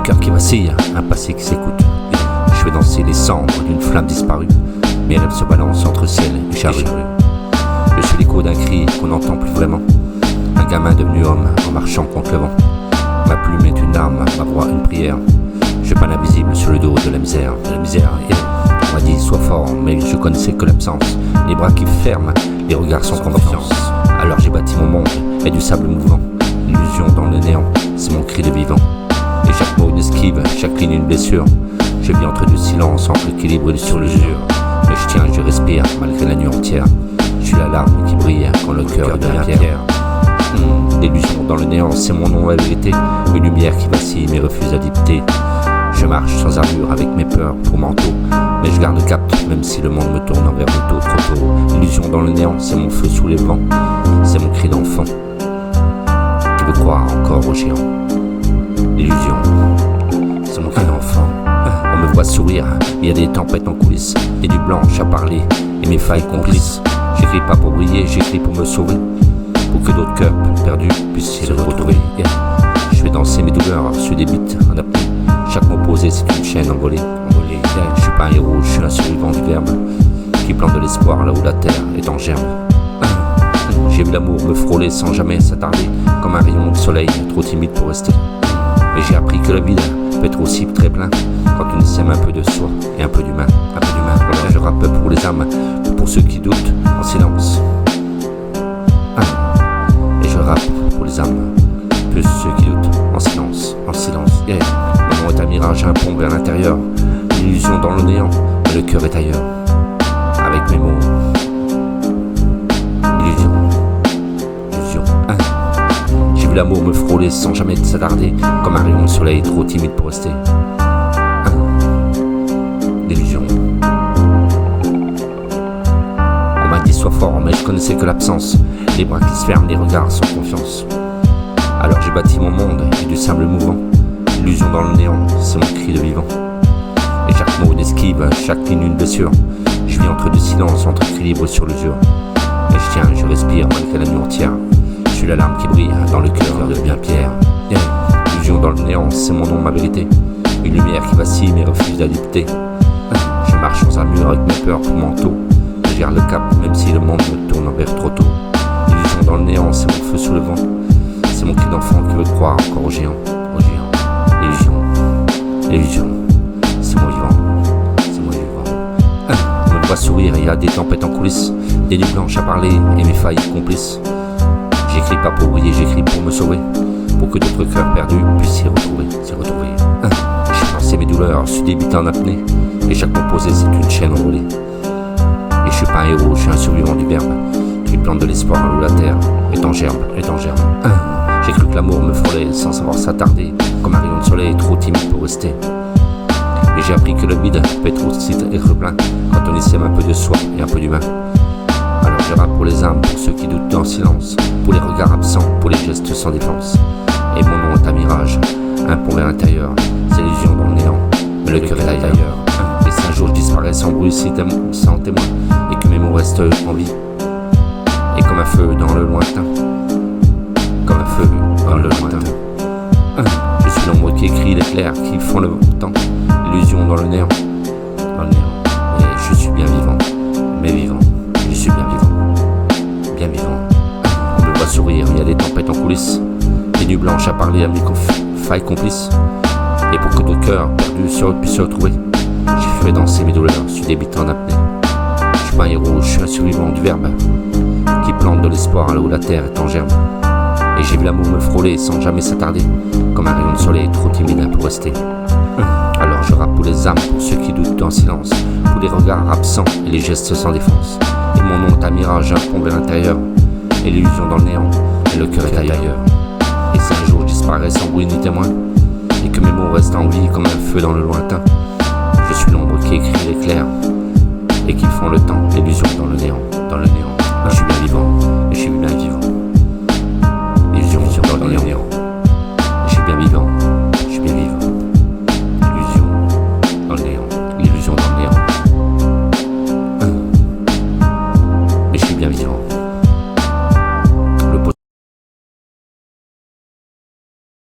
cœur qui vacille, un passé qui s'écoute. Je fais danser les cendres d'une flamme disparue. Mes rêves se balancent entre ciel et charrue. Je suis l'écho d'un cri qu'on n'entend plus vraiment. Un gamin devenu homme en marchant contre le vent. Ma plume est une arme, ma voix une prière. Je peins l'invisible sur le dos de la misère. On m'a dit sois fort, mais je connaissais que l'absence. Les bras qui ferment, les regards sans confiance. Alors j'ai bâti mon monde et du sable mouvant. Illusion dans le néant, c'est mon cri de vivant. Et chaque mot une esquive, chaque ligne une blessure. Je vis entre du silence, entre équilibre et sur l'usure. Mais je tiens, je respire, malgré la nuit entière. Je suis la larme qui brille quand le cœur devient pierre. L'illusion dans le néant, c'est mon nom, la vérité. Une lumière qui vacille mais refuse à dicter. Je marche sans armure avec mes peurs pour manteau. Mais je garde le cap, même si le monde me tourne envers le dos trop tôt. L'illusion dans le néant, c'est mon feu sous les vents. C'est mon cri d'enfant qui veut croire encore aux géants. L'illusion, c'est mon cri d'enfant. On me voit sourire, il y a des tempêtes en coulisses. Et du blanche à parler, et mes failles complices. J'écris pas pour briller, j'écris pour me sauver. Pour que d'autres cœurs perdus puissent se retrouver. Je fais danser mes douleurs sur des beats en apnée. Chaque mot posé c'est une chaîne envolée. Je suis pas un héros, je suis un survivant du verbe qui plante de l'espoir là où la terre est en germe. J'ai vu l'amour me frôler sans jamais s'attarder, comme un rayon de soleil trop timide pour rester. Mais j'ai appris que le vide peut être aussi très plein quand on sème un peu de soi et un peu d'humain. Alors je rappe pour les âmes, pour ceux qui doutent en silence. Et je rappe pour les âmes, plus ceux qui doutent en silence, en silence. Mon nom est un mirage, un pont vers l'intérieur. L'illusion dans le néant, mais le cœur est ailleurs. Avec mes mots, illusion, illusion. J'ai vu l'amour me frôler sans jamais s'attarder, comme un rayon de soleil trop timide pour rester. L'illusion. On m'a dit sois fort, mais je connaissais que l'absence. Les bras qui se ferment, les regards sans confiance. Alors j'ai bâti mon monde et du sable mouvant. Illusion dans le néant, c'est mon cri de vivant. Et chaque mot une esquive, chaque ligne une blessure. Je vis entre du silence, entre équilibre sur l'usure. Et je tiens, je respire malgré la nuit entière. Je suis la larme qui brille dans le cœur devient pierre. Illusion dans le néant, c'est mon nom, ma vérité. Une lumière qui vacille mais refuse d'adopter. Je marche sans armure avec mes peurs pour manteau. Je garde le cap même si le monde me tourne envers trop tôt. Illusion dans le néant, c'est mon feu sous le vent. C'est mon cri d'enfant qui veut croire encore aux géants. Illusion, illusion, c'est moi vivant, c'est moi vivant. On me voit sourire, il y a des tempêtes en coulisses, des nuits blanches à parler et mes failles complices. J'écris pas pour briller, j'écris pour me sauver, pour que d'autres cœurs perdus puissent s'y retrouver. J'ai lancé mes douleurs sur des beats en apnée, et chaque mot posé c'est une chaîne envolée. Et je suis pas un héros, je suis un survivant du verbe, qui plante de l'espoir là où la terre est en germe, J'ai cru que l'amour me frôlait sans savoir s'attarder, comme un rayon de soleil trop timide pour rester. Et j'ai appris que le vide peut être aussi être plein quand on y sème un peu de soi et un peu d'humain. Alors je rappe pour les âmes, pour ceux qui doutent en silence, pour les regards absents, pour les gestes sans défense. Et mon nom est un mirage, un pont vers l'intérieur. C'est l'illusion dans le néant, mais le cœur est ailleurs. Et si un jour je disparais sans bruit, sans témoin, et que mes mots restent en vie, et comme un feu dans le lointain. Comme un feu dans le lointain. Je suis l'ombre qui écrit les clairs qui font le temps. Illusion dans le néant. Et je suis bien vivant. Mais vivant. Je suis bien vivant. Bien vivant. On me voit sourire, il y a des tempêtes en coulisses. Des nuits blanches à parler à mes failles complices. Et pour que d'autres cœurs perdus puissent se retrouver, j'ai fait danser mes douleurs sur des beats en apnée. Je suis pas un héros, je suis un survivant du verbe qui plante de l'espoir là où la terre est en germe. Et j'ai vu l'amour me frôler sans jamais s'attarder, comme un rayon de soleil trop timide pour rester. Alors je rappe pour les âmes, pour ceux qui doutent en silence, pour les regards absents et les gestes sans défense. Et mon nom est un mirage, un pont vers l'intérieur, et l'illusion dans le néant, et le cœur est ailleurs. Et si un jour je disparais sans bruit ni témoin, et que mes mots restent en vie comme un feu dans le lointain, je suis l'ombre qui écrit les clairs, et qui font le temps, l'illusion dans le néant. Je suis bien vivant, et je suis bien vivant. Illusion dans le néant. Je suis bien vivant, je suis bien vivant. Illusion dans le néant, l'illusion dans le néant. Mais je suis bien vivant.